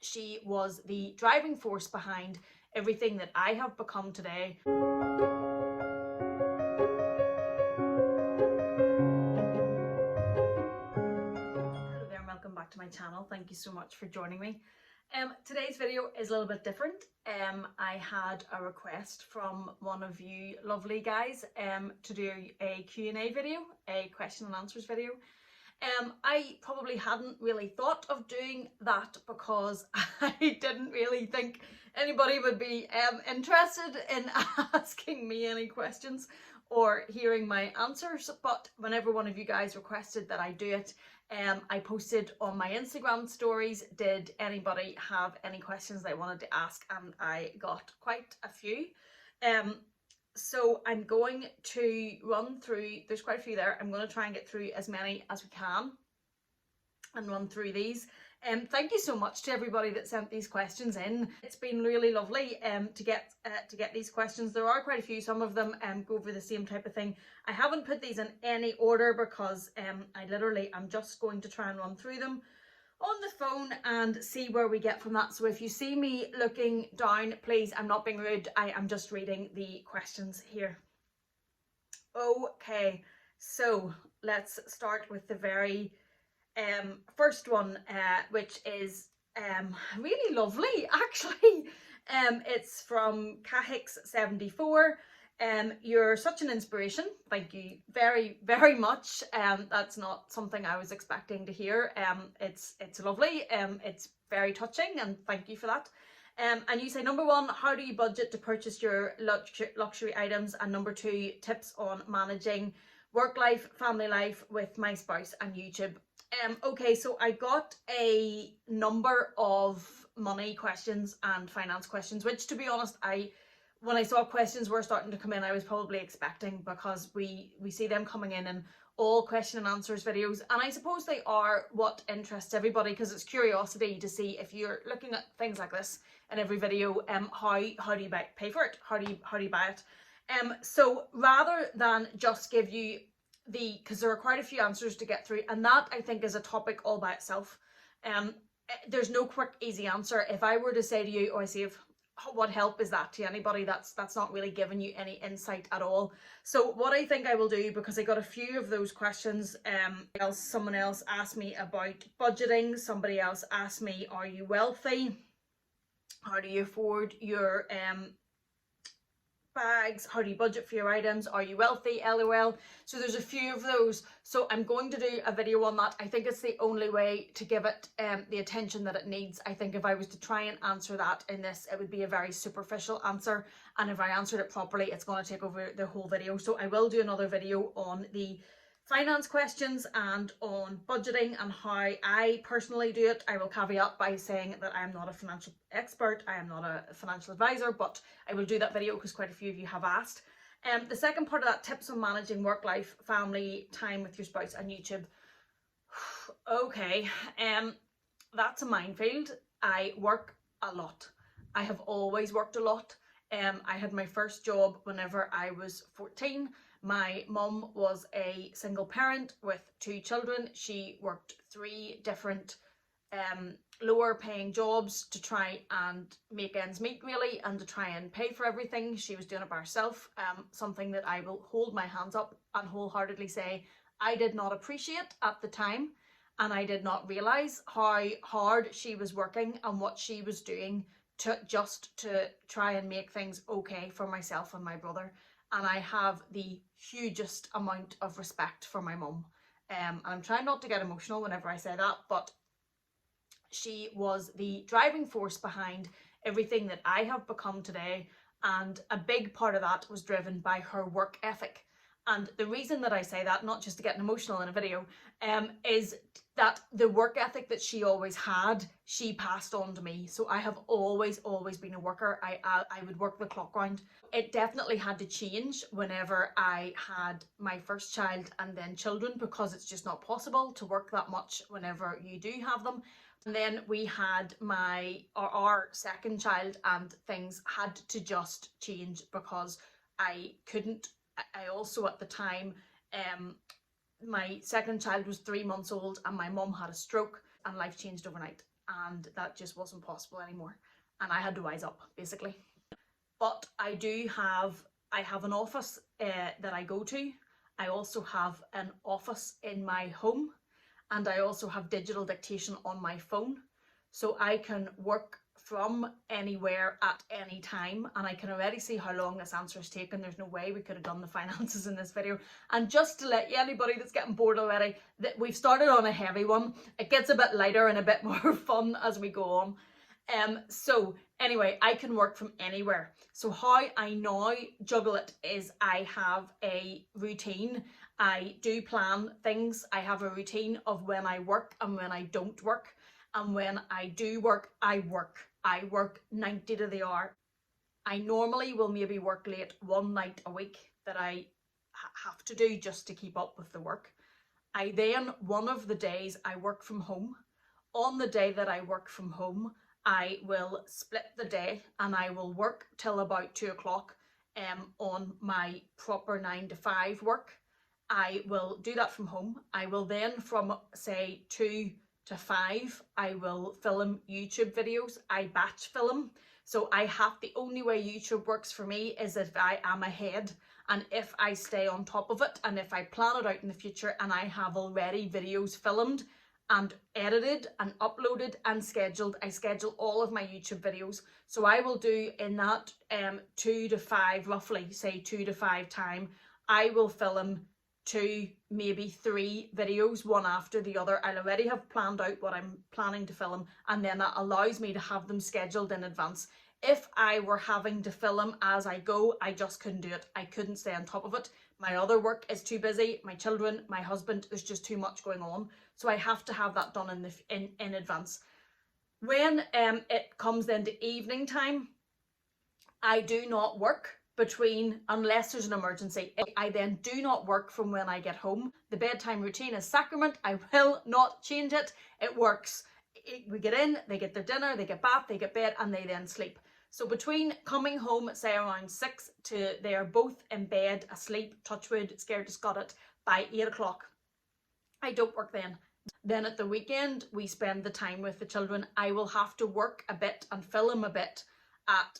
She was the driving force behind everything that I have become today. Hello there and welcome back to my channel. Thank you so much for joining me. Today's video is a little bit different. I had a request from one of you lovely guys to do a Q&A video, a question and answers video. I probably hadn't really thought of doing that because I didn't really think anybody would be interested in asking me any questions or hearing my answers. But whenever one of you guys requested that I do it, I posted on my Instagram stories, did anybody have any questions they wanted to ask? And I got quite a few. So I'm going to run through, there's quite a few there. I'm going to try and get through as many as we can and run through these. Thank you so much to everybody that sent these questions in. It's been really lovely to get these questions. There are quite a few. Some of them go over the same type of thing. I haven't put these in any order because I literally am just going to try and run through them on the phone and see where we get from that. So if you see me looking down, please, I'm not being rude. I am just reading the questions here. Okay, so let's start with the very first one, which is really lovely, actually. It's from Kahix74. You're such an inspiration. Thank you very, very much. That's not something I was expecting to hear. It's lovely. It's very touching, and thank you for that. And you say, number one, how do you budget to purchase your luxury items? And number two, tips on managing work life, family life with my spouse and YouTube. Okay, so I got a number of money questions and finance questions, which, to be honest, when I saw questions were starting to come in, I was probably expecting, because we see them coming in all question and answers videos, and I suppose they are what interests everybody, because it's curiosity to see, if you're looking at things like this in every video, how do you pay for it? How do you buy it? So rather than just give you because there are quite a few answers to get through, and that I think is a topic all by itself. There's no quick easy answer. If I were to say to you, what help is that to anybody? That's not really giving you any insight at all. So what I think I will do, because I got a few of those questions, someone else asked me about budgeting, somebody else asked me, are you wealthy? How do you afford your bags? How do you budget for your items? Are you wealthy? LOL. So there's a few of those, so I'm going to do a video on that. I think it's the only way to give it the attention that it needs. I think if I was to try and answer that in this, it would be a very superficial answer, and if I answered it properly, it's going to take over the whole video. So I will do another video on the finance questions and on budgeting and how I personally do it. I will caveat by saying that I am not a financial expert, I am not a financial advisor, but I will do that video because quite a few of you have asked. The second part of that, tips on managing work life, family time with your spouse and YouTube. Okay, that's a minefield. I work a lot. I have always worked a lot. I had my first job whenever I was 14. My mum was a single parent with 2 children. She worked 3 different lower paying jobs to try and make ends meet, really, and to try and pay for everything. She was doing it by herself, something that I will hold my hands up and wholeheartedly say I did not appreciate at the time, and I did not realise how hard she was working and what she was doing to try and make things okay for myself and my brother. And I have the hugest amount of respect for my mum. And I'm trying not to get emotional whenever I say that, but she was the driving force behind everything that I have become today. And a big part of that was driven by her work ethic. And the reason that I say that, not just to get emotional in a video, is that the work ethic that she always had, she passed on to me. So I have always been a worker. I would work the clock round. It definitely had to change whenever I had my first child and then children, because it's just not possible to work that much whenever you do have them. And then we had our second child, and things had to just change because I couldn't. I also, at the time, my second child was 3 months old and my mum had a stroke, and life changed overnight. and that just wasn't possible anymore. And I had to wise up, basically. But I have an office that I go to. I also have an office in my home, and I also have digital dictation on my phone. So I can work from anywhere at any time, and I can already see how long this answer has taken. There's no way we could have done the finances in this video. And just to let you, anybody that's getting bored already, that we've started on a heavy one. It gets a bit lighter and a bit more fun as we go on. So anyway, I can work from anywhere. So how I now juggle it is I have a routine. I do plan things. I have a routine of when I work and when I don't work. And when I do work, I work. I work 90 to the hour. I normally will maybe work late one night a week that I have to do just to keep up with the work. I then, one of the days I work from home. On the day that I work from home, I will split the day and I will work till about 2 o'clock on my proper 9 to 5 work. I will do that from home. I will then, from say 2 to 5, I will film YouTube videos. I batch film. So the only way YouTube works for me is if I am ahead and if I stay on top of it and if I plan it out in the future and I have already videos filmed and edited and uploaded and scheduled. I schedule all of my YouTube videos. So I will do in that 2 to 5, roughly say 2 to 5 time, I will film 2, maybe 3 videos, one after the other. I'll already have planned out what I'm planning to film, and then that allows me to have them scheduled in advance. If I were having to film as I go, I just couldn't do it. I couldn't stay on top of it. My other work is too busy. My children, my husband, there's just too much going on. So I have to have that done in advance. When it comes then to evening time, I do not work between, unless there's an emergency. I then do not work from when I get home. The bedtime routine is sacrament. I will not change it. It works. We get in, they get their dinner, they get bath, they get bed, and they then sleep. So between coming home, say around 6 to they are both in bed, asleep, touch wood, scared to scut it, by 8 o'clock. I don't work then. Then at the weekend, we spend the time with the children. I will have to work a bit and film a bit at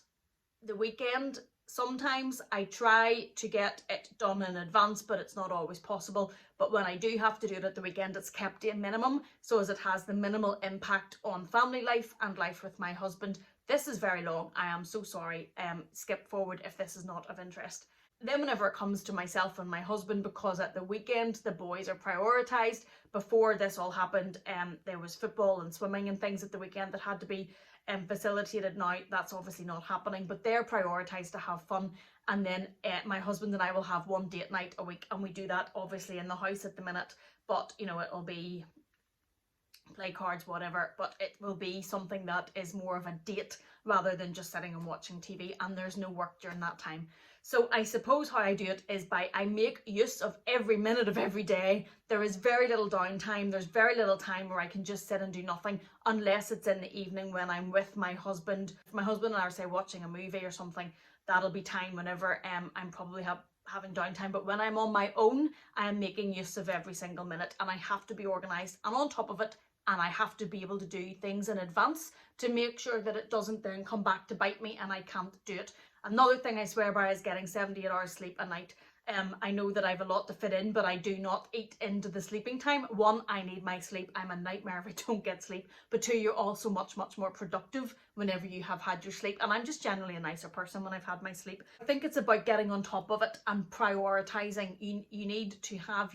the weekend. Sometimes I try to get it done in advance, but it's not always possible. But when I do have to do it at the weekend, it's kept to a minimum, so as it has the minimal impact on family life and life with my husband. This is very long. I am so sorry. Skip forward if this is not of interest. Then whenever it comes to myself and my husband, because at the weekend the boys are prioritised. Before this all happened, there was football and swimming and things at the weekend that had to be facilitated. Now that's obviously not happening, but they're prioritised to have fun. And then my husband and I will have one date night a week, and we do that obviously in the house at the minute, but you know, it'll be play cards, whatever, but it will be something that is more of a date rather than just sitting and watching TV, and there's no work during that time. So I suppose how I do it is I make use of every minute of every day. There is very little downtime. There's very little time where I can just sit and do nothing, unless it's in the evening when I'm with my husband. If my husband and I are, say, watching a movie or something, that'll be time whenever I'm probably having downtime. But when I'm on my own, I am making use of every single minute, and I have to be organised and on top of it, and I have to be able to do things in advance to make sure that it doesn't then come back to bite me and I can't do it. Another thing I swear by is getting 78 hours sleep a night. I know that I have a lot to fit in, but I do not eat into the sleeping time. 1, I need my sleep. I'm a nightmare if I don't get sleep. But 2, you're also much, much more productive whenever you have had your sleep. And I'm just generally a nicer person when I've had my sleep. I think it's about getting on top of it and prioritising. You need to have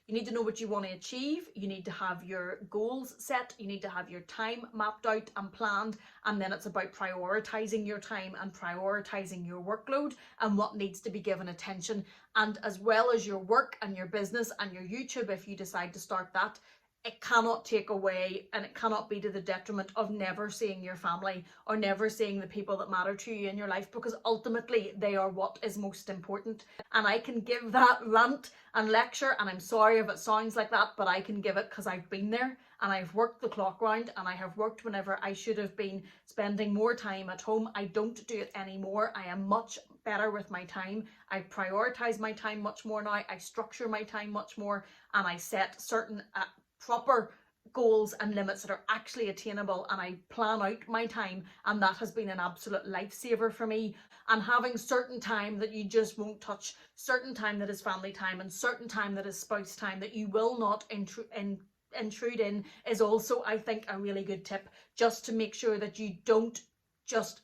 you need to know what you want to achieve. You need to have your goals set. You need to have your time mapped out and planned. And then it's about prioritising your time and prioritising your workload and what needs to be given attention. And as well as your work and your business and your YouTube, if you decide to start that, it cannot take away, and it cannot be to the detriment of never seeing your family or never seeing the people that matter to you in your life, because ultimately they are what is most important. And I can give that rant and lecture, and I'm sorry if it sounds like that, but I can give it because I've been there and I've worked the clock round, and I have worked whenever I should have been spending more time at home. I don't do it anymore. I am much better with my time. I prioritise my time much more now. I structure my time much more, and I set certain proper goals and limits that are actually attainable, and I plan out my time, and that has been an absolute lifesaver for me. And having certain time that you just won't touch, certain time that is family time, and certain time that is spouse time that you will not intrude in is also, I think, a really good tip, just to make sure that you don't just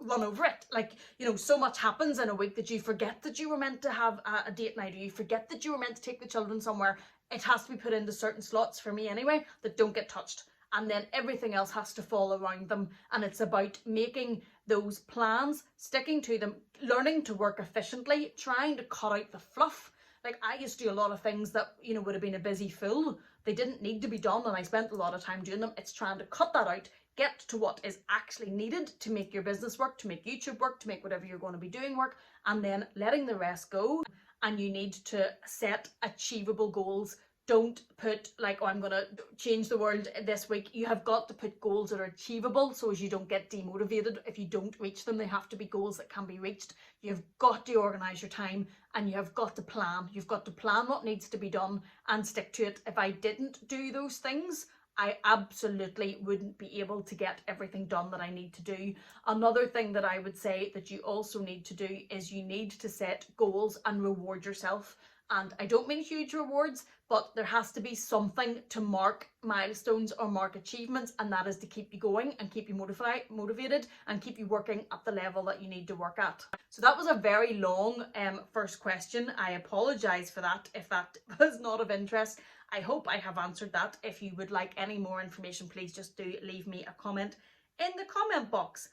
run over it. Like, you know, so much happens in a week that you forget that you were meant to have a date night, or you forget that you were meant to take the children somewhere. It has to be put into certain slots, for me anyway, that don't get touched, and then everything else has to fall around them. And it's about making those plans, sticking to them, learning to work efficiently, trying to cut out the fluff. Like, I used to do a lot of things that, you know, would have been a busy fool. They didn't need to be done, and I spent a lot of time doing them. It's trying to cut that out, get to what is actually needed to make your business work, to make YouTube work, to make whatever you're going to be doing work, and then letting the rest go. And you need to set achievable goals. Don't put like, oh, I'm going to change the world this week. You have got to put goals that are achievable, so as you don't get demotivated if you don't reach them. They have to be goals that can be reached. You've got to organise your time, and you have got to plan. You've got to plan what needs to be done and stick to it. If I didn't do those things, I absolutely wouldn't be able to get everything done that I need to do. Another thing that I would say that you also need to do is you need to set goals and reward yourself. And I don't mean huge rewards, but there has to be something to mark milestones or mark achievements, and that is to keep you going and keep you motivated and keep you working at the level that you need to work at. So that was a very long first question. I apologise for that if that was not of interest. I hope I have answered that. If you would like any more information, please just do leave me a comment in the comment box.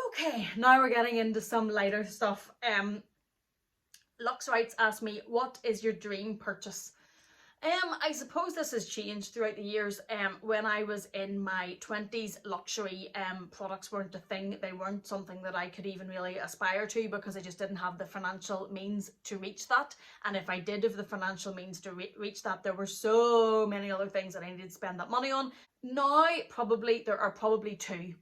Okay, now we're getting into some lighter stuff. Lux Writes asked me, what is your dream purchase? I suppose this has changed throughout the years. When I was in my 20s, luxury products weren't a thing. They weren't something that I could even really aspire to, because I just didn't have the financial means to reach that. And if I did have the financial means to reach that, there were so many other things that I needed to spend that money on. Now, there are probably two.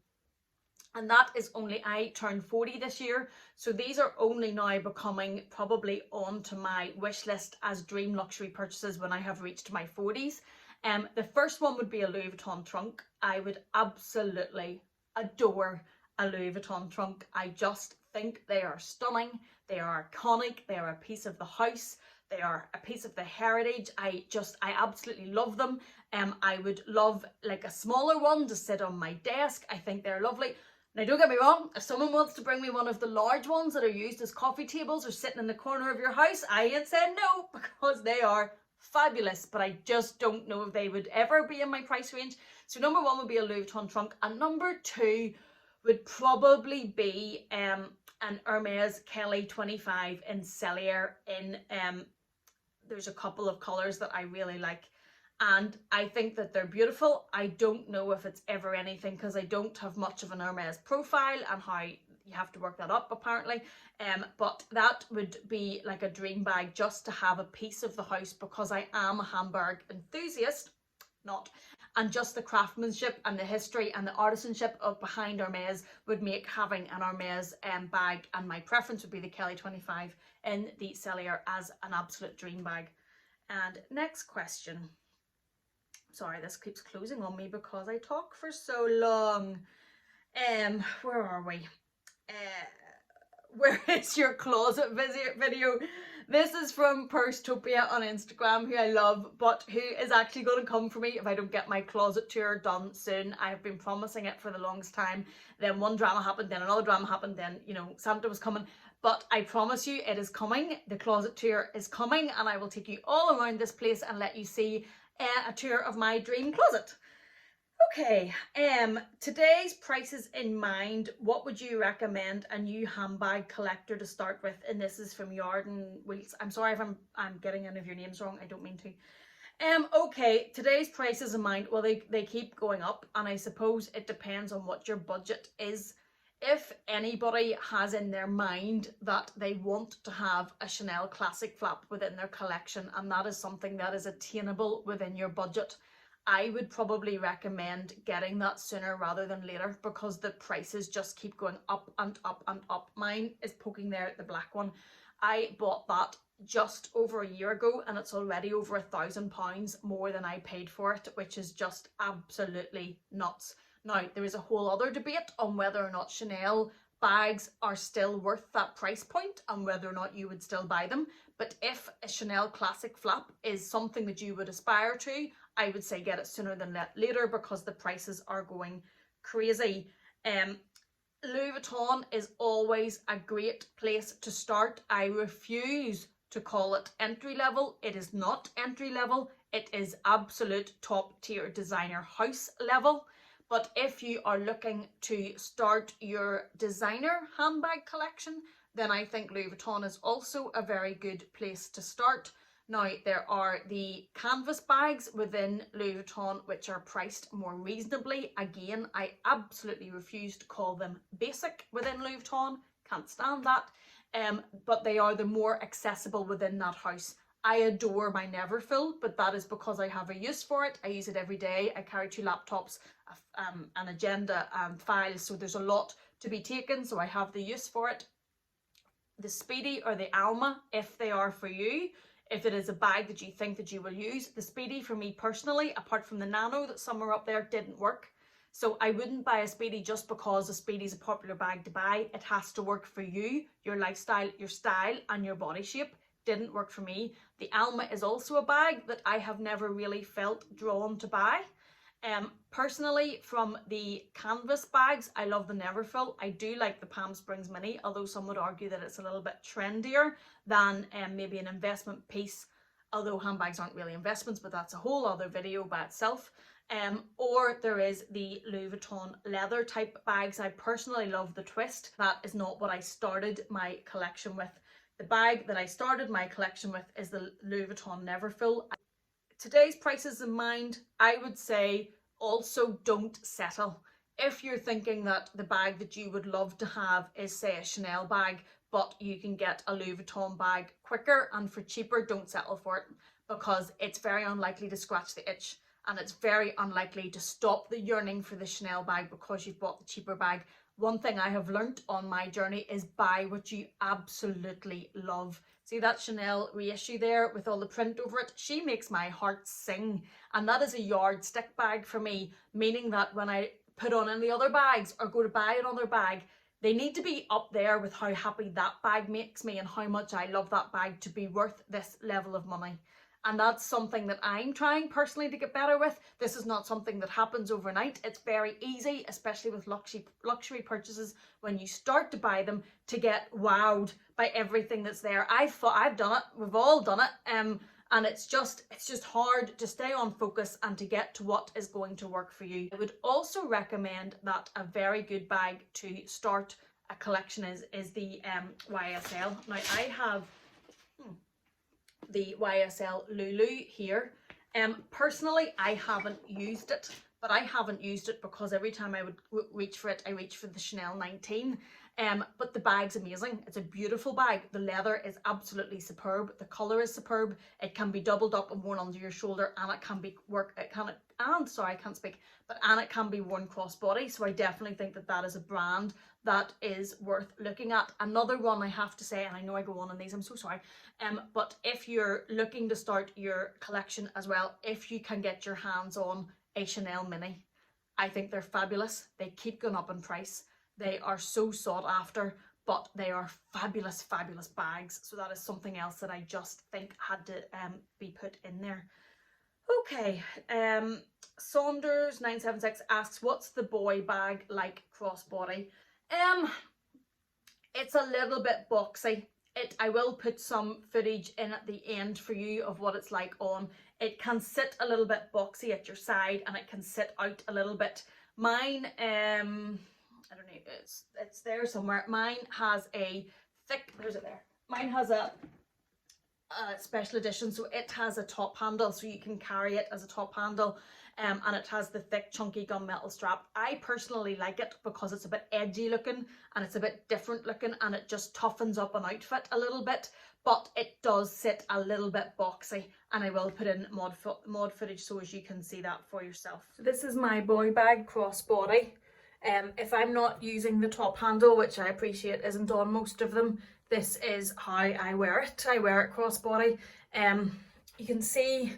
And that is only, I turned 40 this year, so these are only now becoming probably onto my wish list as dream luxury purchases when I have reached my 40s. The first one would be a Louis Vuitton trunk. I would absolutely adore a Louis Vuitton trunk. I just think they are stunning, they are iconic, they are a piece of the house, they are a piece of the heritage. I absolutely love them. I would love like a smaller one to sit on my desk. I think they're lovely. Now, don't get me wrong, if someone wants to bring me one of the large ones that are used as coffee tables or sitting in the corner of your house, I ain't saying no, because they are fabulous, but I just don't know if they would ever be in my price range. So number one would be a Louis Vuitton trunk, and number two would probably be an Hermes Kelly 25 in Cellier in, there's a couple of colours that I really like. And I think that they're beautiful. I don't know if it's ever anything, because I don't have much of an Hermes profile and how you have to work that up apparently. But that would be like a dream bag, just to have a piece of the house, because I am a handbag enthusiast, and just the craftsmanship and the history and the artisanship of behind Hermes would make having an Hermes bag, and my preference would be the Kelly 25 in the Cellier, as an absolute dream bag. And next question. Sorry, this keeps closing on me because I talk for so long. Where are we? Where is your closet video? This is from Pursetopia on Instagram, who I love, but who is actually going to come for me if I don't get my closet tour done soon. I have been promising it for the longest time. Then one drama happened, then another drama happened, then, you know, Santa was coming. But I promise you, it is coming. The closet tour is coming, and I will take you all around this place and let you see a tour of my dream closet. Okay, today's prices in mind, what would you recommend a new handbag collector to start with? And this is from Yarden Wheels. I'm sorry if I'm getting any of your names wrong, I don't mean to. Okay, today's prices in mind, well, they keep going up, and I suppose it depends on what your budget is. If anybody has in their mind that they want to have a Chanel classic flap within their collection, and that is something that is attainable within your budget, I would probably recommend getting that sooner rather than later, because the prices just keep going up and up and up. Mine is poking there at the black one, I bought that just over a year ago and it's already over £1,000 more than I paid for it, which is just absolutely nuts. Now, there is a whole other debate on whether or not Chanel bags are still worth that price point and whether or not you would still buy them. But if a Chanel classic flap is something that you would aspire to, I would say get it sooner than later because the prices are going crazy. Louis Vuitton is always a great place to start. I refuse to call it entry level. It is not entry level. It is absolute top tier designer house level. But if you are looking to start your designer handbag collection, then I think Louis Vuitton is also a very good place to start. Now, there are the canvas bags within Louis Vuitton which are priced more reasonably. Again, I absolutely refuse to call them basic within Louis Vuitton. Can't stand that. But they are the more accessible within that house. I adore my Neverfull, but that is because I have a use for it. I use it every day. I carry 2 laptops, an agenda and files, so there's a lot to be taken, so I have the use for it. The Speedy or the Alma, if they are for you, if it is a bag that you think that you will use. The Speedy for me personally, apart from the Nano that some are up there, didn't work. So I wouldn't buy a Speedy just because a Speedy is a popular bag to buy. It has to work for you, your lifestyle, your style and your body shape. Didn't work for me. The Alma is also a bag that I have never really felt drawn to buy. Personally, from the canvas bags, I love the Neverfull. I do like the Palm Springs Mini, although some would argue that it's a little bit trendier than maybe an investment piece, although handbags aren't really investments, but that's a whole other video by itself. Or there is the Louis Vuitton leather type bags. I personally love the twist. That is not what I started my collection with. The bag that I started my collection with is the Louis Vuitton Neverfull. Today's prices in mind, I would say also don't settle. If you're thinking that the bag that you would love to have is, say, a Chanel bag, but you can get a Louis Vuitton bag quicker and for cheaper, don't settle for it, because it's very unlikely to scratch the itch and it's very unlikely to stop the yearning for the Chanel bag because you've bought the cheaper bag. One thing I have learnt on my journey is buy what you absolutely love. See that Chanel reissue there with all the print over it? She makes my heart sing. And that is a yardstick bag for me, meaning that when I put on any other bags or go to buy another bag, they need to be up there with how happy that bag makes me and how much I love that bag to be worth this level of money. And that's something that I'm trying personally to get better with. This is not something that happens overnight. It's very easy, especially with luxury purchases, when you start to buy them, to get wowed by everything that's there. I've done it. We've all done it. And it's just hard to stay on focus and to get to what is going to work for you. I would also recommend that a very good bag to start a collection is the YSL. Now I have the YSL Lulu here. Personally, I haven't used it, but I haven't used it because every time I would reach for it, I reach for the Chanel 19. But the bag's amazing. It's a beautiful bag. The leather is absolutely superb. The colour is superb. It can be doubled up and worn under your shoulder, and it can be it can be worn crossbody. So I definitely think that that is a brand that is worth looking at. Another one I have to say, and I know I go on these, I'm so sorry, but if you're looking to start your collection as well, if you can get your hands on a Chanel Mini, I think they're fabulous. They keep going up in price. They are so sought after, but they are fabulous, fabulous bags. So that is something else that I just think had to be put in there. Okay, Saunders 976 asks, what's the boy bag like crossbody? It's a little bit boxy. I will put some footage in at the end for you of what it's like on. It can sit a little bit boxy at your side and it can sit out a little bit. Mine, I don't know, it's there somewhere. Mine has a thick, there's it there. Mine has a special edition, so it has a top handle, so you can carry it as a top handle, and it has the thick chunky gunmetal strap. I personally like it because it's a bit edgy looking and it's a bit different looking, and it just toughens up an outfit a little bit, but it does sit a little bit boxy, and I will put in mod footage so as you can see that for yourself. So this is my boy bag crossbody. If I'm not using the top handle, which I appreciate isn't on most of them, this is how I wear it. I wear it crossbody. You can see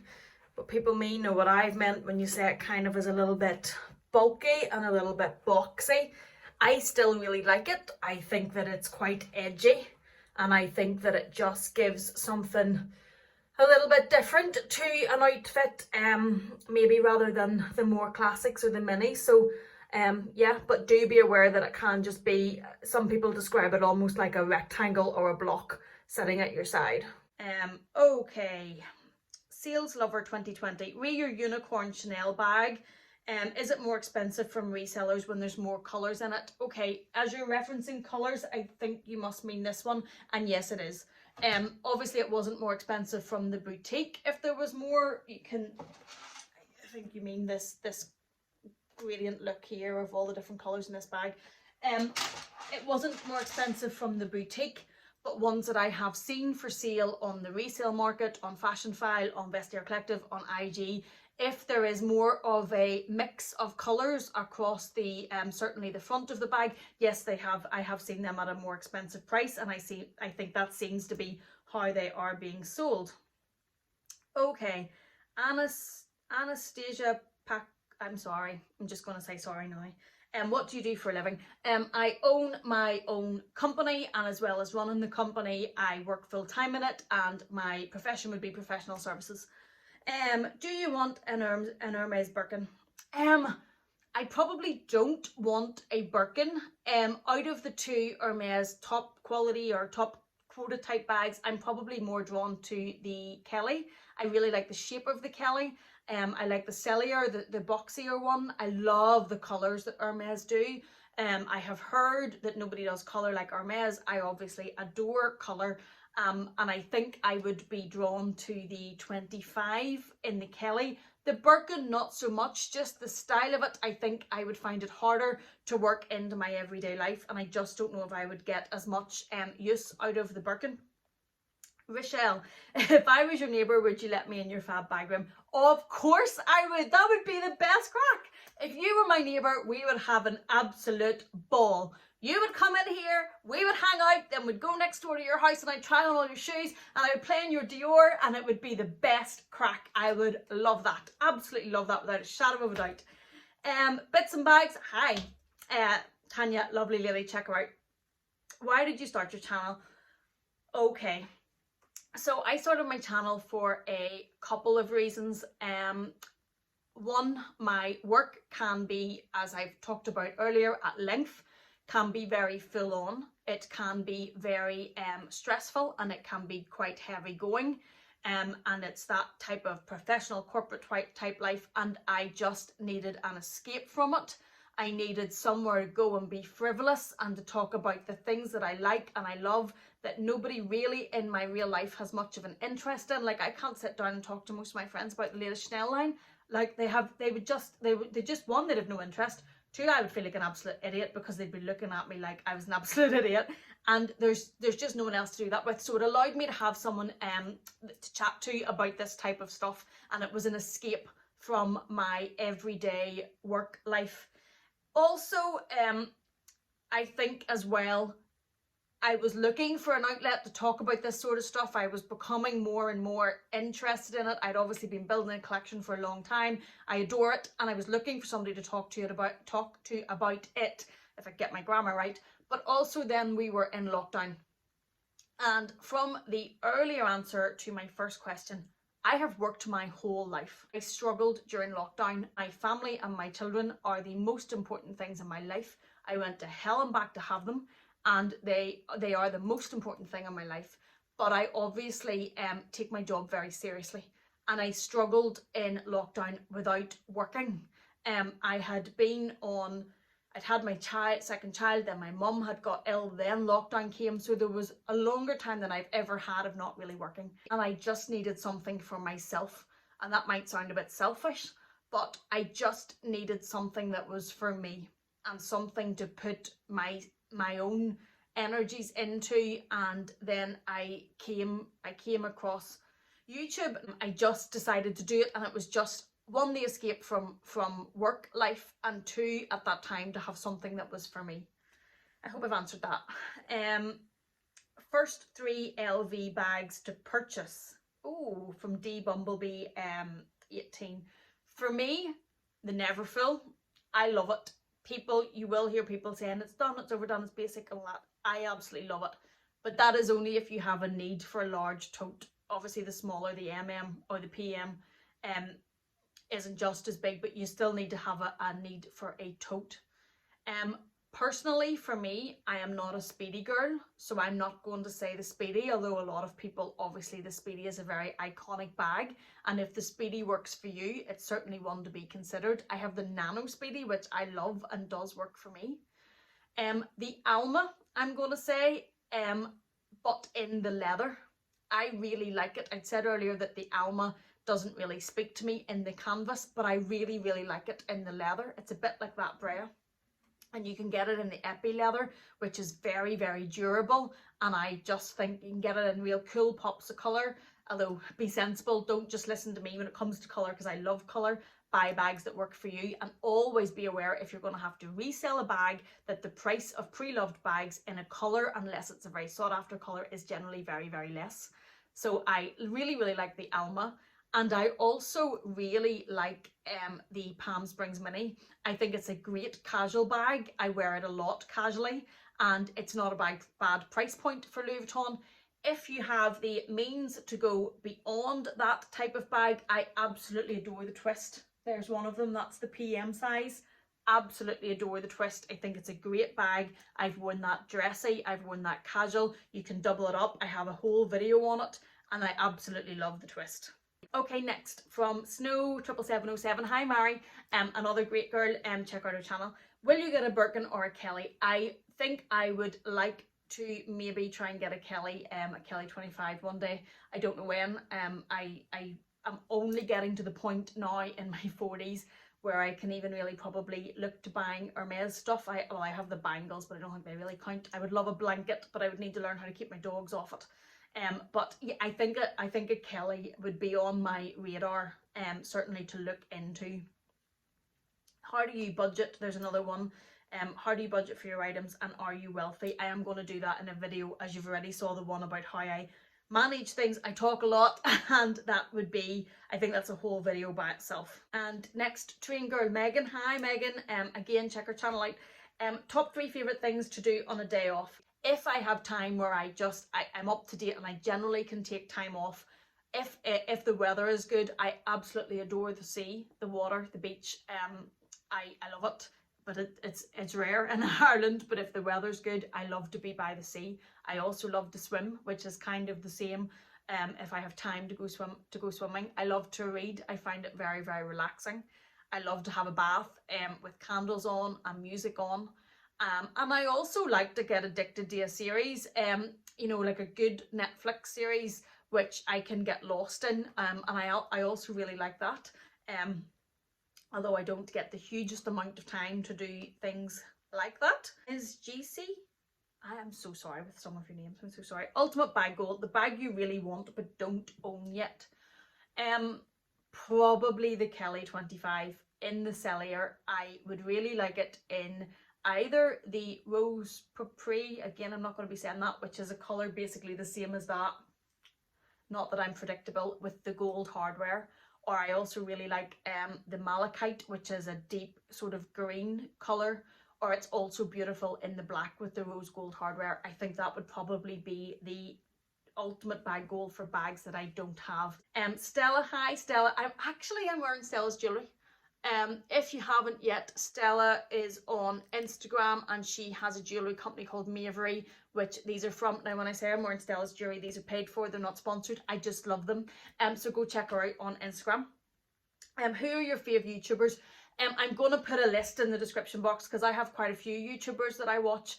what people mean or what I've meant when you say it kind of is a little bit bulky and a little bit boxy. I still really like it. I think that it's quite edgy, and I think that it just gives something a little bit different to an outfit, maybe rather than the more classics or the minis. So yeah, but do be aware that it can just be, some people describe it almost like a rectangle or a block sitting at your side. Okay, Sales Lover 2020, re your unicorn Chanel bag. Is it more expensive from resellers when there's more colours in it? Okay, as you're referencing colours, I think you must mean this one, and yes, it is. Obviously it wasn't more expensive from the boutique. If there was more, you can, I think you mean this gradient look here of all the different colours in this bag. It wasn't more expensive from the boutique, but ones that I have seen for sale on the resale market, on Fashion File, on Vestiaire Collective, on IG, if there is more of a mix of colours across the certainly the front of the bag, yes, I have seen them at a more expensive price, and I think that seems to be how they are being sold. Okay, Anastasia I'm sorry, I'm just going to say sorry now. What do you do for a living? I own my own company, and as well as running the company, I work full time in it, and my profession would be professional services. Do you want an Hermes Birkin? I probably don't want a Birkin. Out of the two Hermes top quality or top prototype bags, I'm probably more drawn to the Kelly. I really like the shape of the Kelly. I like the cellier, the boxier one. I love the colours that Hermes do. I have heard that nobody does colour like Hermes. I obviously adore colour. And I think I would be drawn to the 25 in the Kelly. The Birkin, not so much, just the style of it. I think I would find it harder to work into my everyday life, and I just don't know if I would get as much use out of the Birkin. Rochelle, if I was your neighbour, would you let me in your fab bag room? Of course I would. That would be the best crack. If you were my neighbour, we would have an absolute ball. You would come in here, we would hang out, then we'd go next door to your house and I'd try on all your shoes and I would play in your Dior, and it would be the best crack. I would love that. Absolutely love that without a shadow of a doubt. Bits and bags. Hi. Tanya, lovely lady, check her out. Why did you start your channel? Okay. So I started my channel for a couple of reasons. One, my work can be, as I've talked about earlier at length, can be very full on. It can be very stressful, and it can be quite heavy going. And it's that type of professional corporate type life, and I just needed an escape from it. I needed somewhere to go and be frivolous and to talk about the things that I like and I love that nobody really in my real life has much of an interest in. Like, I can't sit down and talk to most of my friends about the latest Chanel line. Like, they just one, they'd have no interest. Two, I would feel like an absolute idiot because they'd be looking at me like I was an absolute idiot. And there's just no one else to do that with. So it allowed me to have someone to chat to about this type of stuff, and it was an escape from my everyday work life. Also, I think as well, I was looking for an outlet to talk about this sort of stuff. I was becoming more and more interested in it. I'd obviously been building a collection for a long time. I adore it, and I was looking for somebody to talk to about it, if I get my grammar right. But also then we were in lockdown. And from the earlier answer to my first question, I have worked my whole life. I struggled during lockdown. My family and my children are the most important things in my life. I went to hell and back to have them, and they are the most important thing in my life. But I obviously take my job very seriously, and I struggled in lockdown without working. I'd had my second child, then my mum had got ill, then lockdown came, so there was a longer time than I've ever had of not really working, and I just needed something for myself. And that might sound a bit selfish, but I just needed something that was for me and something to put my own energies into. And then I came across YouTube. I just decided to do it, and it was just, one, the escape from work life, and two, at that time, to have something that was for me. I hope I've answered that. First 3 LV bags to purchase. Oh, from D Bumblebee 18. For me, the Neverfull, I love it. People, you will hear people saying it's done, it's overdone, it's basic and all that. I absolutely love it. But that is only if you have a need for a large tote. Obviously the smaller the MM or the PM isn't just as big, but you still need to have a need for a tote. Personally, for me, I am not a Speedy girl, so I'm not going to say the Speedy, although a lot of people, obviously the Speedy is a very iconic bag, and if the Speedy works for you, it's certainly one to be considered. I have the Nano Speedy, which I love and does work for me. The Alma, I'm going to say, but in the leather. I really like it. I'd said earlier that the Alma doesn't really speak to me in the canvas, but I really, really like it in the leather. It's a bit like that Brea. And you can get it in the epi leather, which is very, very durable. And I just think you can get it in real cool pops of colour. Although, be sensible, don't just listen to me when it comes to colour, because I love colour. Buy bags that work for you, and always be aware if you're going to have to resell a bag that the price of pre-loved bags in a colour, unless it's a very sought after colour, is generally very, very less. So I really, really like the Alma. And I also really like the Palm Springs Mini. I think it's a great casual bag. I wear it a lot casually, and it's not a bad price point for Louis Vuitton. If you have the means to go beyond that type of bag, I absolutely adore the Twist. There's one of them, that's the PM size. Absolutely adore the Twist. I think it's a great bag. I've worn that dressy, I've worn that casual. You can double it up. I have a whole video on it, and I absolutely love the Twist. Okay, next from Snow77707. Hi Mary, another great girl. Check out her channel. Will you get a Birkin or a Kelly? I think I would like to maybe try and get a Kelly 25 one day. I don't know when. I am only getting to the point now in my 40s where I can even really probably look to buying Hermes stuff. I have the bangles, but I don't think they really count. I would love a blanket, but I would need to learn how to keep my dogs off it. But yeah, I think a Kelly would be on my radar, certainly to look into. How do you budget? There's another one. How do you budget for your items, and are you wealthy? I am going to do that in a video, as you've already saw the one about how I manage things. I talk a lot, and that would be, I think that's a whole video by itself. And next, train girl Megan. Hi Megan. Again, check her channel out. Top 3 favourite things to do on a day off. If I have time where I'm up to date and I generally can take time off, if the weather is good, I absolutely adore the sea, the water, the beach. I love it, but it's rare in Ireland. But if the weather's good, I love to be by the sea. I also love to swim, which is kind of the same. If I have time to go swimming, I love to read. I find it very, very relaxing. I love to have a bath with candles on and music on. And I also like to get addicted to a series, you know, like a good Netflix series, which I can get lost in. And I also really like that. Although I don't get the hugest amount of time to do things like that. Is GC? I am so sorry with some of your names. I'm so sorry. Ultimate bag goal, the bag you really want but don't own yet. Probably the Kelly 25 in the Cellier. I would really like it in either the Rose Propre, again I'm not going to be saying that, which is a colour basically the same as that, not that I'm predictable, with the gold hardware. Or I also really like the Malachite, which is a deep sort of green colour, or it's also beautiful in the black with the rose gold hardware. I think that would probably be the ultimate bag goal for bags that I don't have. Stella, hi Stella. I'm wearing Stella's jewellery. If you haven't yet, Stella is on Instagram and she has a jewellery company called Mavery, which these are from. Now when I say I'm wearing Stella's jewellery, these are paid for, they're not sponsored. I just love them. So go check her out on Instagram. Who are your favourite YouTubers? I'm going to put a list in the description box because I have quite a few YouTubers that I watch.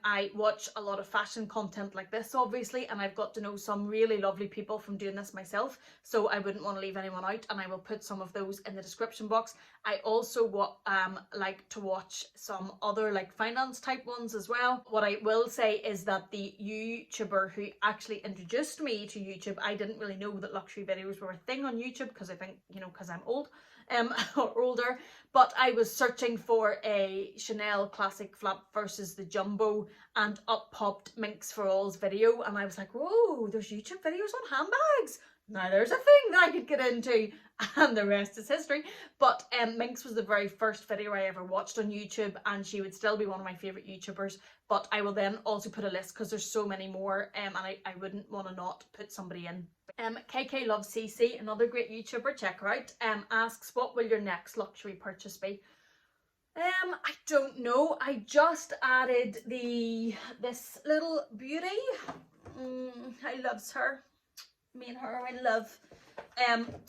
I watch a lot of fashion content like this, obviously, and I've got to know some really lovely people from doing this myself, so I wouldn't want to leave anyone out, and I will put some of those in the description box. I also like to watch some other like finance type ones as well. What I will say is that the YouTuber who actually introduced me to YouTube, I didn't really know that luxury videos were a thing on YouTube because I think, you know, because I'm old. or older, but I was searching for a Chanel classic flap versus the jumbo, and up popped Minx for All's video, and I was like, whoa, there's YouTube videos on handbags. Now there's a thing that I could get into, and the rest is history. But Minx was the very first video I ever watched on YouTube, and she would still be one of my favourite YouTubers. But I will then also put a list because there's so many more, and I wouldn't want to not put somebody in. KK Loves CC, another great YouTuber, check her out, asks, what will your next luxury purchase be? I don't know. I just added this little beauty. I loves her. Me and her are in love.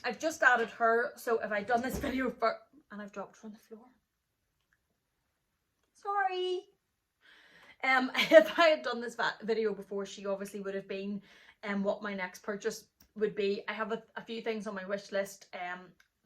I've just added her, so if I'd done this video for, and I've dropped her on the floor. Sorry. If I had done this video before, she obviously would have been what my next purchase would be. I have a few things on my wish list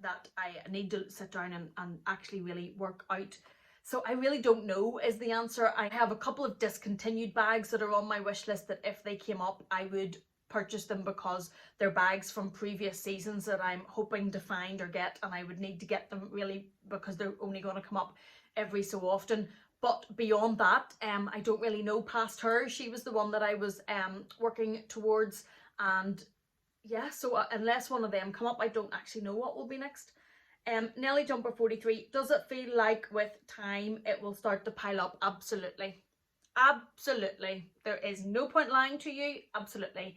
that I need to sit down and actually really work out. So I really don't know is the answer. I have a couple of discontinued bags that are on my wish list that if they came up, I would purchase them because they're bags from previous seasons that I'm hoping to find or get, and I would need to get them really because they're only going to come up every so often. But beyond that, I don't really know past her. She was the one that I was working towards, and yeah, so unless one of them come up, I don't actually know what will be next. Nelly Jumper 43, does it feel like with time it will start to pile up? Absolutely. Absolutely. There is no point lying to you. Absolutely.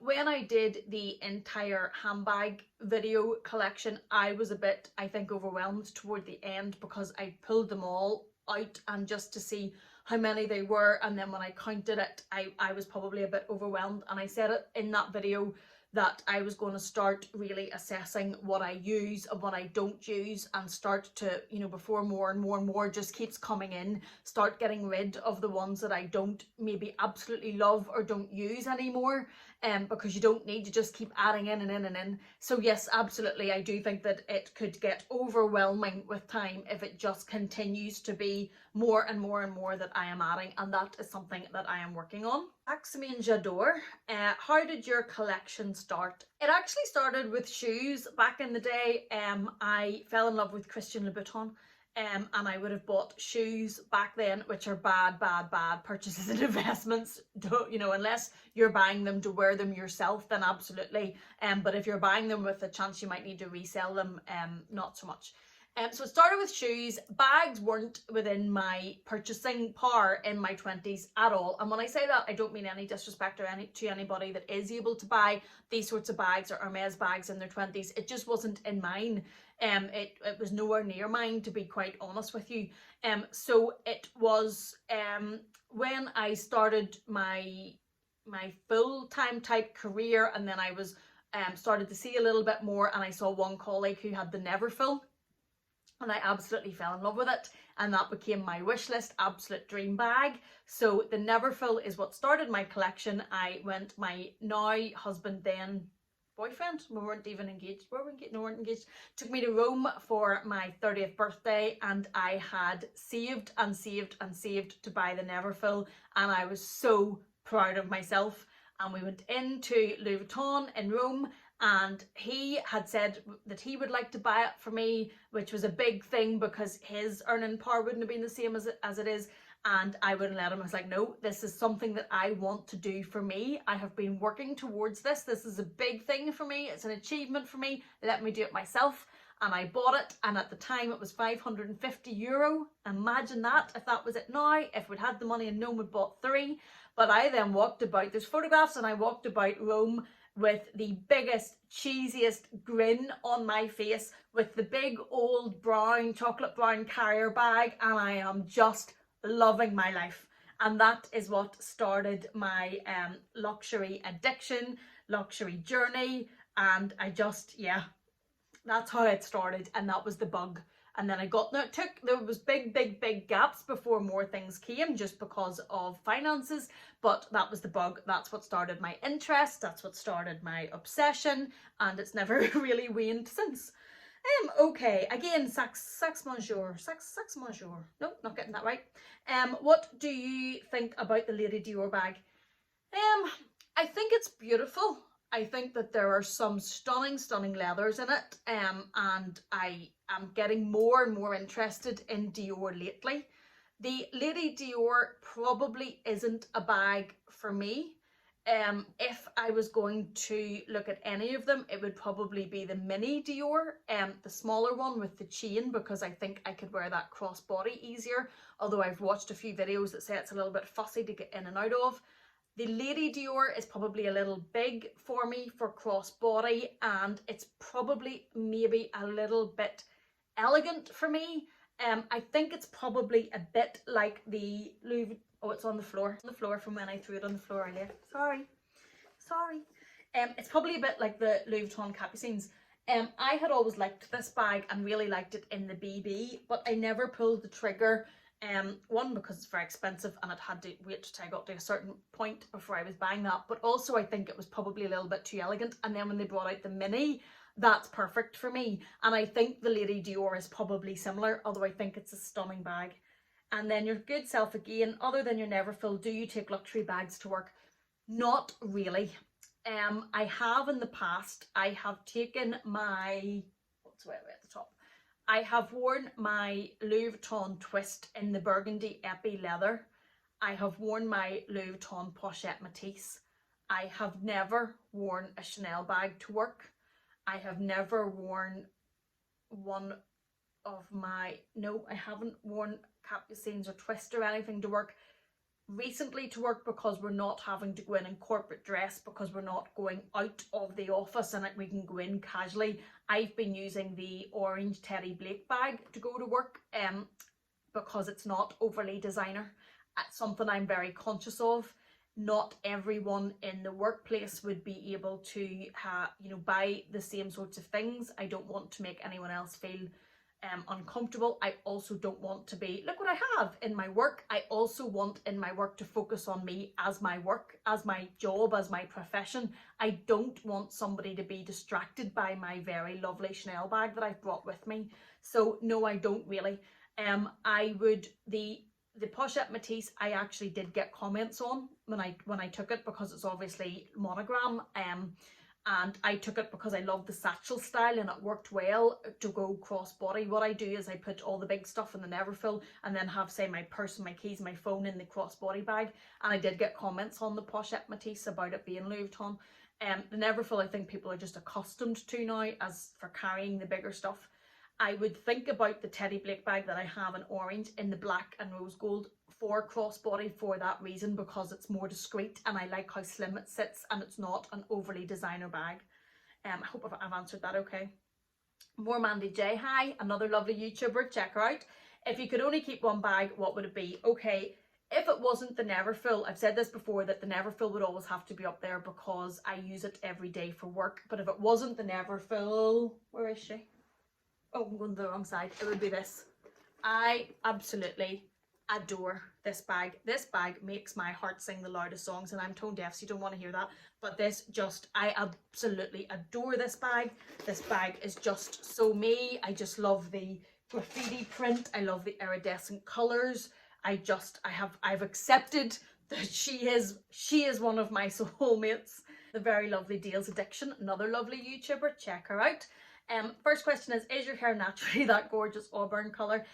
When I did the entire handbag video collection, I was a bit, I think, overwhelmed toward the end because I pulled them all out and just to see how many they were, and then when I counted it, I was probably a bit overwhelmed, and I said it in that video that I was going to start really assessing what I use and what I don't use, and start to, you know, before more and more and more just keeps coming in, start getting rid of the ones that I don't maybe absolutely love or don't use anymore, because you don't need to just keep adding in and in and in. So yes, absolutely, I do think that it could get overwhelming with time if it just continues to be more and more and more that I am adding, and that is something that I am working on. Maximine J'adore, how did your collection start? It actually started with shoes. Back in the day, I fell in love with Christian Louboutin, and I would have bought shoes back then, which are bad purchases and investments. You know, unless you're buying them to wear them yourself, then absolutely. But if you're buying them with a chance you might need to resell them, not so much. So it started with shoes. Bags weren't within my purchasing power in my 20s at all. And when I say that, I don't mean any disrespect or to anybody that is able to buy these sorts of bags or Hermes bags in their 20s. It just wasn't in mine. It was nowhere near mine, to be quite honest with you. So it was when I started my full-time type career, and then I was started to see a little bit more, and I saw one colleague who had the Neverfull, and I absolutely fell in love with it, and that became my wish list absolute dream bag. So the Neverfull is what started my collection. My now husband, then boyfriend, we weren't even engaged, we weren't engaged, took me to Rome for my 30th birthday, and I had saved and saved and saved to buy the Neverfull, and I was so proud of myself. And we went into Louis Vuitton in Rome, and he had said that he would like to buy it for me, which was a big thing because his earning power wouldn't have been the same as it is, and I wouldn't let him. I was like, no, this is something that I want to do for me. I have been working towards this. This is a big thing for me. It's an achievement for me. Let me do it myself. And I bought it, and at the time it was €550. Imagine that, if that was it now, if we'd had the money and known we'd bought 3. But I then walked about, there's photographs, and I walked about Rome with the biggest, cheesiest grin on my face, with the big old brown, chocolate brown carrier bag, and I am just loving my life. And that is what started my luxury addiction, luxury journey, and I just, yeah, that's how it started, and that was the bug. And then there was big gaps before more things came, just because of finances, but that was the bug. That's what started my interest, that's what started my obsession, and it's never really waned since. Okay, again, sex bonjour. Nope, not getting that right. What do you think about the Lady Dior bag? I think it's beautiful. I think that there are some stunning, stunning leathers in it, and I am getting more and more interested in Dior lately. The Lady Dior probably isn't a bag for me. If I was going to look at any of them, it would probably be the mini Dior, the smaller one with the chain, because I think I could wear that crossbody easier, although I've watched a few videos that say it's a little bit fussy to get in and out of. The Lady Dior is probably a little big for me for crossbody, and it's probably maybe a little bit elegant for me. I think it's probably a bit like the Louis. Oh, it's on the floor from when I threw it on the floor earlier. Sorry. It's probably a bit like the Louis Vuitton Capucines. I had always liked this bag and really liked it in the BB, but I never pulled the trigger. One, because it's very expensive and it had to wait till I got to a certain point before I was buying that, but also I think it was probably a little bit too elegant. And then when they brought out the mini, that's perfect for me. And I think the Lady Dior is probably similar, although I think it's a stunning bag. And then your good self again, other than your Neverfull, do you take luxury bags to work? Not really. I have in the past. I have taken my, what's way at the top? I have worn my Louis Vuitton twist in the burgundy epi leather. I have worn my Louis Vuitton Pochette Matisse. I have never worn a Chanel bag to work. I have never worn one of my, no, I haven't worn Capucines or twist or anything to work recently to work, because we're not having to go in corporate dress, because we're not going out of the office and we can go in casually. I've been using the orange Teddy Blake bag to go to work because it's not overly designer. It's something I'm very conscious of. Not everyone in the workplace would be able to buy the same sorts of things. I don't want to make anyone else feel uncomfortable. I also don't want to be, look what I have in my work. I also want in my work to focus on me as my work, as my job, as my profession. I don't want somebody to be distracted by my very lovely Chanel bag that I've brought with me. So no, I don't really. I would, the Pochette Matisse, I actually did get comments on when I took it, because it's obviously monogram. And I took it because I love the satchel style and it worked well to go crossbody. What I do is I put all the big stuff in the Neverfull and then have, say, my purse, my keys, my phone in the crossbody bag. And I did get comments on the Pochette Matisse about it being Louis Vuitton. The Neverfull, I think people are just accustomed to now as for carrying the bigger stuff. I would think about the Teddy Blake bag that I have in orange in the black and rose gold for crossbody for that reason, because it's more discreet and I like how slim it sits and it's not an overly designer bag. I hope I've answered that okay. More Mandy J, hi, another lovely YouTuber, check her out. If you could only keep one bag, what would it be? Okay, if it wasn't the Neverfull, I've said this before, that the Neverfull would always have to be up there because I use it every day for work. But if it wasn't the Neverfull, where is she? Oh, I'm going to the wrong side. It would be this. I absolutely adore this bag. This bag makes my heart sing the loudest songs, and I'm tone deaf, so you don't want to hear that. But this just, I absolutely adore this bag. This bag is just so me. I just love the graffiti print. I love the iridescent colours. I've accepted that she is one of my soulmates. The very lovely Dale's Addiction, another lovely YouTuber, check her out. First question is your hair naturally that gorgeous auburn colour?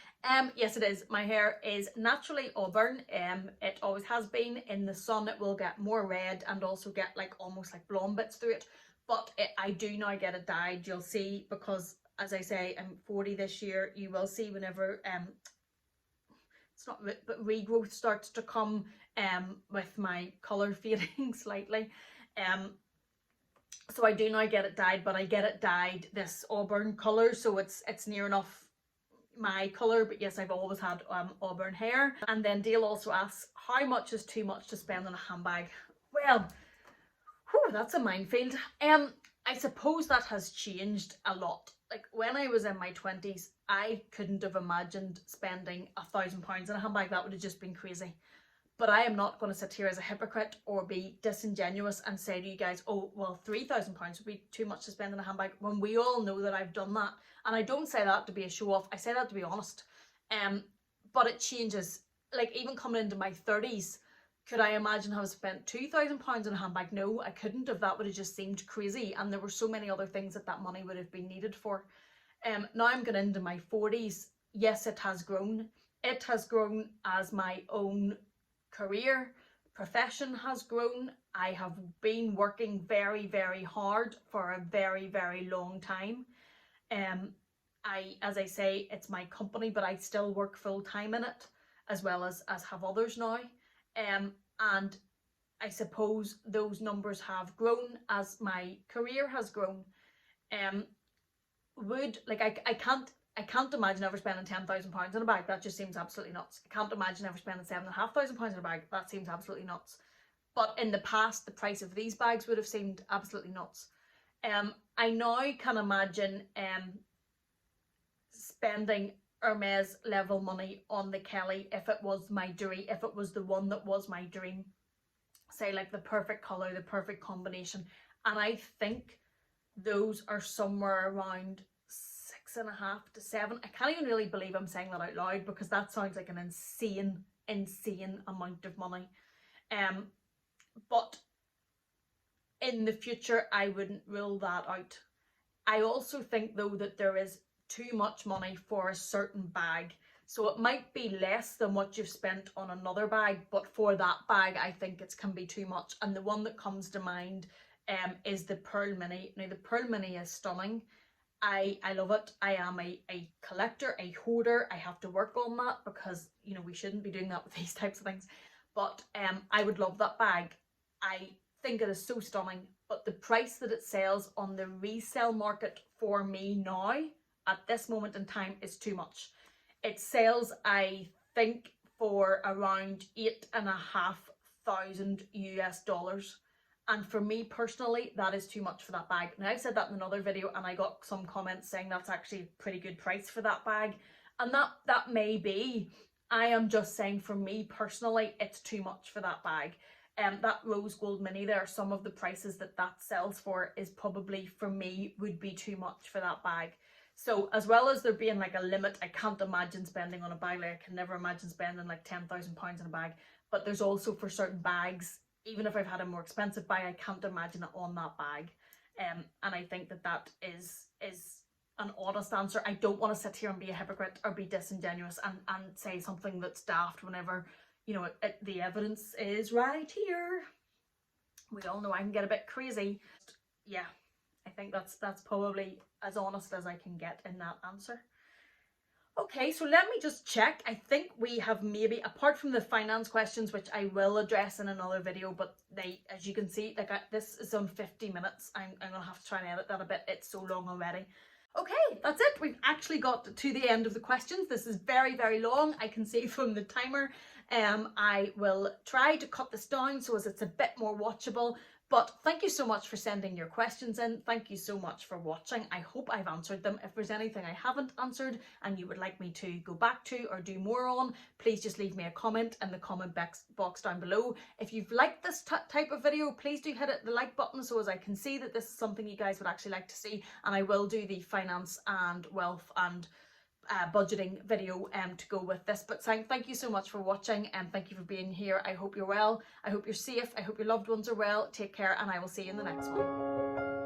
Yes, it is. My hair is naturally auburn. It always has been. In the sun it will get more red and also get like almost like blonde bits through it. But I do now get it dyed. You'll see, because as I say, I'm 40 this year. You will see whenever it's not, but regrowth starts to come with my colour fading slightly. So I do now get it dyed, but I get it dyed this auburn colour, so it's near enough my colour. But yes, I've always had auburn hair. And then Dale also asks, how much is too much to spend on a handbag? Well, whew, that's a minefield. I suppose that has changed a lot. Like when I was in my 20s, I couldn't have imagined spending £1,000 on a handbag. That would have just been crazy. But I am not going to sit here as a hypocrite or be disingenuous and say to you guys, oh, well, £3,000 would be too much to spend on a handbag, when we all know that I've done that. And I don't say that to be a show off. I say that to be honest. But it changes. Like even coming into my 30s, Could I imagine having spent £2,000 on a handbag? No, I couldn't have. That would have just seemed crazy, and there were so many other things that that money would have been needed for. Now I'm getting into my 40s. Yes, it has grown. It has grown as my own career, profession has grown. I have been working very, very hard for a very, very long time. As I say, it's my company, but I still work full time in it, as well as have others now. And I suppose those numbers have grown as my career has grown. I can't imagine ever spending £10,000 on a bag. That just seems absolutely nuts. I can't imagine ever spending £7,500 on a bag. That seems absolutely nuts. But in the past, the price of these bags would have seemed absolutely nuts. I now can imagine spending Hermes level money on the Kelly if it was my dream, if it was the one that was my dream. Say like the perfect colour, the perfect combination. And I think those are somewhere around 6.5 to 7. I can't even really believe I'm saying that out loud, because that sounds like an insane amount of money. But in the future, I wouldn't rule that out. I also think though that there is too much money for a certain bag. So it might be less than what you've spent on another bag, but for that bag, I think it can be too much. And the one that comes to mind is the Pearl Mini. Now the Pearl Mini is stunning. I love it. I am a collector, a hoarder. I have to work on that, because you know we shouldn't be doing that with these types of things. But I would love that bag. I think it is so stunning, but the price that it sells on the resale market for me now at this moment in time is too much. It sells, I think, for around $8,500 US. And for me personally, that is too much for that bag. Now I've said that in another video and I got some comments saying that's actually a pretty good price for that bag. And that may be. I am just saying for me personally, it's too much for that bag. That rose gold mini there, some of the prices that sells for is probably, for me, would be too much for that bag. So as well as there being like a limit, I can't imagine spending on a bag. Like I can never imagine spending like £10,000 on a bag. But there's also for certain bags, even if I've had a more expensive bag, I can't imagine it on that bag. And I think that is an honest answer. I don't want to sit here and be a hypocrite or be disingenuous and say something that's daft whenever, you know, the evidence is right here. We all know I can get a bit crazy. Yeah, I think that's probably as honest as I can get in that answer. Okay, so let me just check. I think we have maybe, apart from the finance questions, which I will address in another video, but they, as you can see, like this is on 50 minutes. I'm gonna have to try and edit that a bit. It's so long already. Okay, that's it. We've actually got to the end of the questions. This is very, very long. I can see from the timer. I will try to cut this down so as it's a bit more watchable. But thank you so much for sending your questions in. Thank you so much for watching. I hope I've answered them. If there's anything I haven't answered and you would like me to go back to or do more on, please just leave me a comment in the comment box down below. If you've liked this type of video, please do hit the like button so as I can see that this is something you guys would actually like to see. And I will do the finance and wealth and budgeting video to go with this. But thank you so much for watching and thank you for being here. I hope you're well. I hope you're safe. I hope your loved ones are well. Take care and I will see you in the next one.